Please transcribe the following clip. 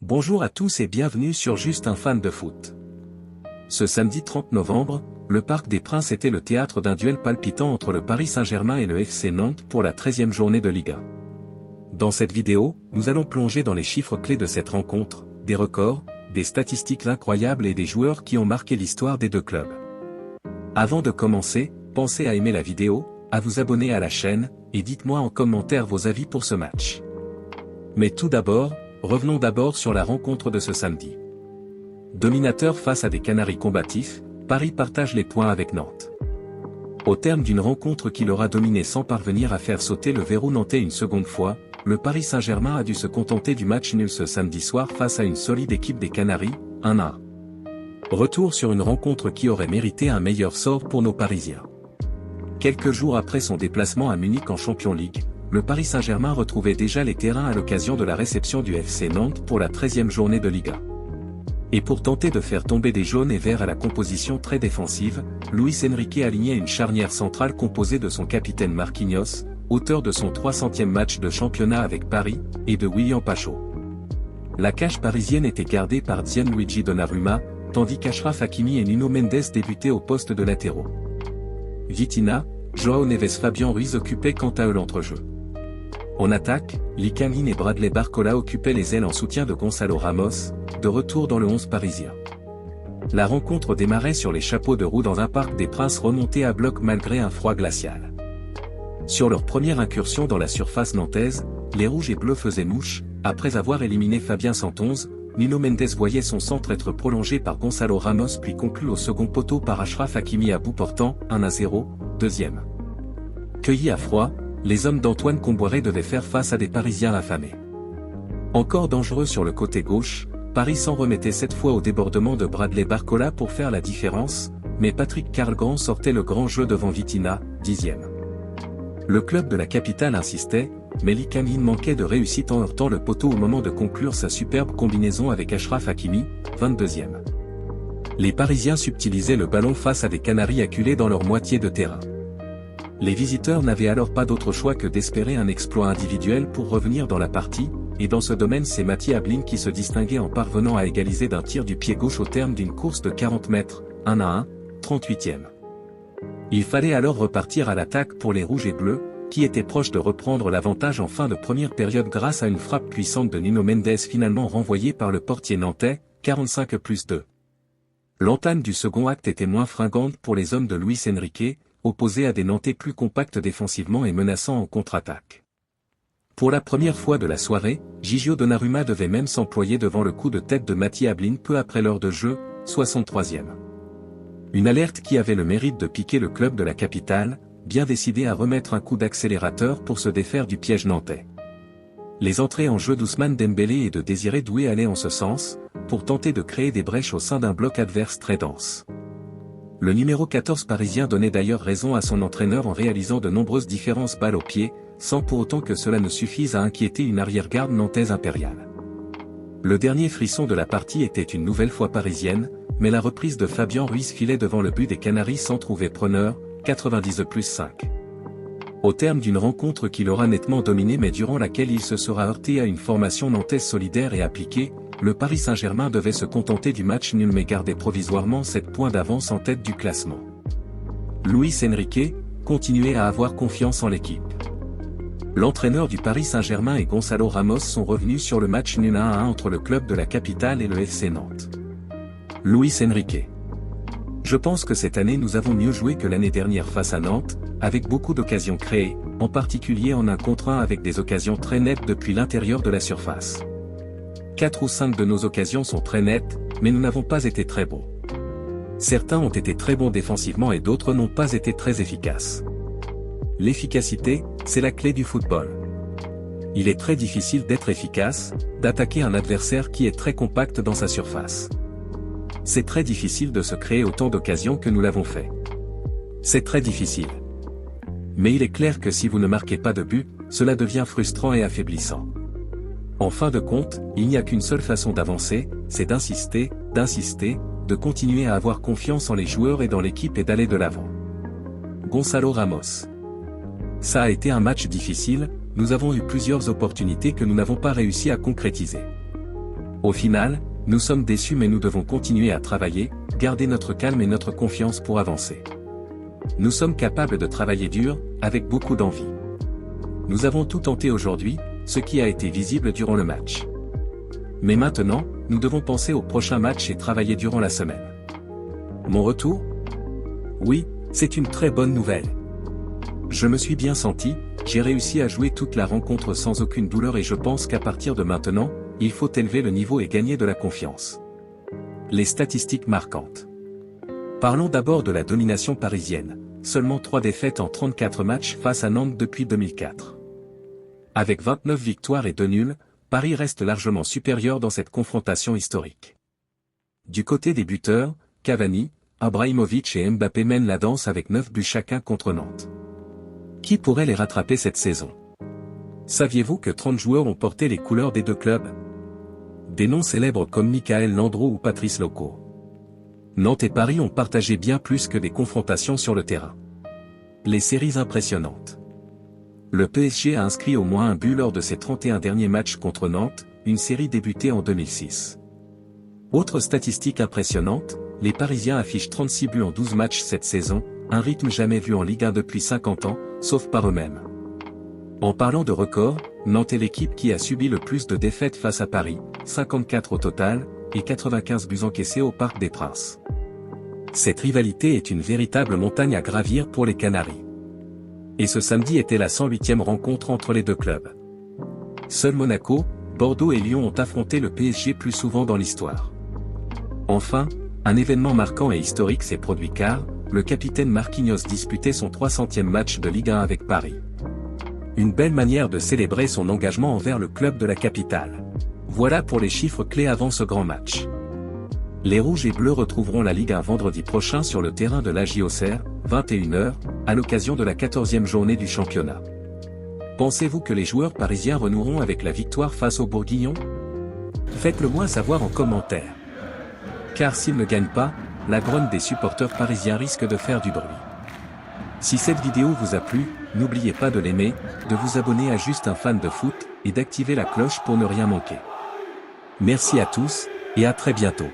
Bonjour à tous et bienvenue sur Juste un fan de foot. Ce samedi 30 novembre, le Parc des Princes était le théâtre d'un duel palpitant entre le Paris Saint-Germain et le FC Nantes pour la 13e journée de Ligue 1. Dans cette vidéo, nous allons plonger dans les chiffres clés de cette rencontre, des records, des statistiques incroyables et des joueurs qui ont marqué l'histoire des deux clubs. Avant de commencer, pensez à aimer la vidéo, à vous abonner à la chaîne, et dites-moi en commentaire vos avis pour ce match. Mais tout d'abord, revenons d'abord sur la rencontre de ce samedi. Dominateur face à des Canaries combatifs, Paris partage les points avec Nantes. Au terme d'une rencontre qui l'aura dominé sans parvenir à faire sauter le verrou nantais une seconde fois, le Paris Saint-Germain a dû se contenter du match nul ce samedi soir face à une solide équipe des Canaries, 1-1. Retour sur une rencontre qui aurait mérité un meilleur sort pour nos Parisiens. Quelques jours après son déplacement à Munich en Champions League, le Paris Saint-Germain retrouvait déjà les terrains à l'occasion de la réception du FC Nantes pour la 13e journée de Ligue 1. Et pour tenter de faire tomber des jaunes et verts à la composition très défensive, Luis Enrique alignait une charnière centrale composée de son capitaine Marquinhos, auteur de son 300e match de championnat avec Paris, et de William Pacho. La cage parisienne était gardée par Gianluigi Donnarumma, tandis qu'Achraf Hakimi et Nuno Mendes débutaient au poste de latéraux. Vitinha, João Neves, Fabien Ruiz occupaient quant à eux l'entrejeu. En attaque, Lee et Bradley Barcola occupaient les ailes en soutien de Gonçalo Ramos, de retour dans le 11 parisien. La rencontre démarrait sur les chapeaux de roue dans un Parc des Princes remonté à bloc malgré un froid glacial. Sur leur première incursion dans la surface nantaise, les rouges et bleus faisaient mouche. Après avoir éliminé Fabien Santonze, Nuno Mendes voyait son centre être prolongé par Gonçalo Ramos puis conclu au second poteau par Achraf Hakimi à bout portant, 1-0, deuxième. Cueillis à froid, les hommes d'Antoine Kombouaré devaient faire face à des Parisiens affamés. Encore dangereux sur le côté gauche, Paris s'en remettait cette fois au débordement de Bradley Barcola pour faire la différence, mais Patrick Carlegrand sortait le grand jeu devant Vitinha, 10e. Le club de la capitale insistait, mais Lee manquait de réussite en heurtant le poteau au moment de conclure sa superbe combinaison avec Achraf Hakimi, 22e. Les Parisiens subtilisaient le ballon face à des Canaries acculés dans leur moitié de terrain. Les visiteurs n'avaient alors pas d'autre choix que d'espérer un exploit individuel pour revenir dans la partie, et dans ce domaine c'est Mathieu Ablin qui se distinguait en parvenant à égaliser d'un tir du pied gauche au terme d'une course de 40 mètres, 1-1, 38e. Il fallait alors repartir à l'attaque pour les rouges et bleus, qui étaient proches de reprendre l'avantage en fin de première période grâce à une frappe puissante de Nuno Mendes finalement renvoyée par le portier nantais, 45+2. L'entame du second acte était moins fringante pour les hommes de Luis Enrique, opposés à des Nantais plus compacts défensivement et menaçants en contre-attaque. Pour la première fois de la soirée, Gigio Donnarumma devait même s'employer devant le coup de tête de Mathieu Ablin peu après l'heure de jeu, 63e. Une alerte qui avait le mérite de piquer le club de la capitale, bien décidé à remettre un coup d'accélérateur pour se défaire du piège nantais. Les entrées en jeu d'Ousmane Dembélé et de Désiré Doué allaient en ce sens, pour tenter de créer des brèches au sein d'un bloc adverse très dense. Le numéro 14 parisien donnait d'ailleurs raison à son entraîneur en réalisant de nombreuses différences balles au pied, sans pour autant que cela ne suffise à inquiéter une arrière-garde nantaise impériale. Le dernier frisson de la partie était une nouvelle fois parisienne, mais la reprise de Fabien Ruiz filait devant le but des Canaries sans trouver preneur, 90+5. Au terme d'une rencontre qui l'aura nettement dominé mais durant laquelle il se sera heurté à une formation nantaise solidaire et appliquée, le Paris Saint-Germain devait se contenter du match nul mais garder provisoirement 7 points d'avance en tête du classement. Luis Enrique continuait à avoir confiance en l'équipe. L'entraîneur du Paris Saint-Germain et Gonçalo Ramos sont revenus sur le match nul 1-1 entre le club de la capitale et le FC Nantes. Luis Enrique. Je pense que cette année nous avons mieux joué que l'année dernière face à Nantes, avec beaucoup d'occasions créées, en particulier en 1 contre 1 avec des occasions très nettes depuis l'intérieur de la surface. 4 ou 5 de nos occasions sont très nettes, mais nous n'avons pas été très bons. Certains ont été très bons défensivement et d'autres n'ont pas été très efficaces. L'efficacité, c'est la clé du football. Il est très difficile d'être efficace, d'attaquer un adversaire qui est très compact dans sa surface. C'est très difficile de se créer autant d'occasions que nous l'avons fait. C'est très difficile. Mais il est clair que si vous ne marquez pas de but, cela devient frustrant et affaiblissant. En fin de compte, il n'y a qu'une seule façon d'avancer, c'est d'insister, de continuer à avoir confiance en les joueurs et dans l'équipe et d'aller de l'avant. Gonçalo Ramos. Ça a été un match difficile, nous avons eu plusieurs opportunités que nous n'avons pas réussi à concrétiser. Au final, nous sommes déçus mais nous devons continuer à travailler, garder notre calme et notre confiance pour avancer. Nous sommes capables de travailler dur, avec beaucoup d'envie. Nous avons tout tenté aujourd'hui, ce qui a été visible durant le match. Mais maintenant, nous devons penser au prochain match et travailler durant la semaine. Mon retour? Oui, c'est une très bonne nouvelle. Je me suis bien senti, j'ai réussi à jouer toute la rencontre sans aucune douleur et je pense qu'à partir de maintenant, il faut élever le niveau et gagner de la confiance. Les statistiques marquantes. Parlons d'abord de la domination parisienne, seulement 3 défaites en 34 matchs face à Nantes depuis 2004. Avec 29 victoires et 2 nuls, Paris reste largement supérieur dans cette confrontation historique. Du côté des buteurs, Cavani, Ibrahimovic et Mbappé mènent la danse avec 9 buts chacun contre Nantes. Qui pourrait les rattraper cette saison? Saviez-vous que 30 joueurs ont porté les couleurs des deux clubs? Des noms célèbres comme Michael Landreau ou Patrice Loco. Nantes et Paris ont partagé bien plus que des confrontations sur le terrain. Les séries impressionnantes. Le PSG a inscrit au moins un but lors de ses 31 derniers matchs contre Nantes, une série débutée en 2006. Autre statistique impressionnante, les Parisiens affichent 36 buts en 12 matchs cette saison, un rythme jamais vu en Ligue 1 depuis 50 ans, sauf par eux-mêmes. En parlant de records, Nantes est l'équipe qui a subi le plus de défaites face à Paris, 54 au total, et 95 buts encaissés au Parc des Princes. Cette rivalité est une véritable montagne à gravir pour les Canaries. Et ce samedi était la 108e rencontre entre les deux clubs. Seuls Monaco, Bordeaux et Lyon ont affronté le PSG plus souvent dans l'histoire. Enfin, un événement marquant et historique s'est produit car, le capitaine Marquinhos disputait son 300e match de Ligue 1 avec Paris. Une belle manière de célébrer son engagement envers le club de la capitale. Voilà pour les chiffres clés avant ce grand match. Les Rouges et Bleus retrouveront la Ligue 1 vendredi prochain sur le terrain de l'AJ Auxerre, 21 h, à l'occasion de la 14e journée du championnat. Pensez-vous que les joueurs parisiens renoueront avec la victoire face aux Bourguignons? Faites-le moi savoir en commentaire. Car s'ils ne gagnent pas, la grogne des supporters parisiens risque de faire du bruit. Si cette vidéo vous a plu, n'oubliez pas de l'aimer, de vous abonner à Juste un fan de foot, et d'activer la cloche pour ne rien manquer. Merci à tous, et à très bientôt.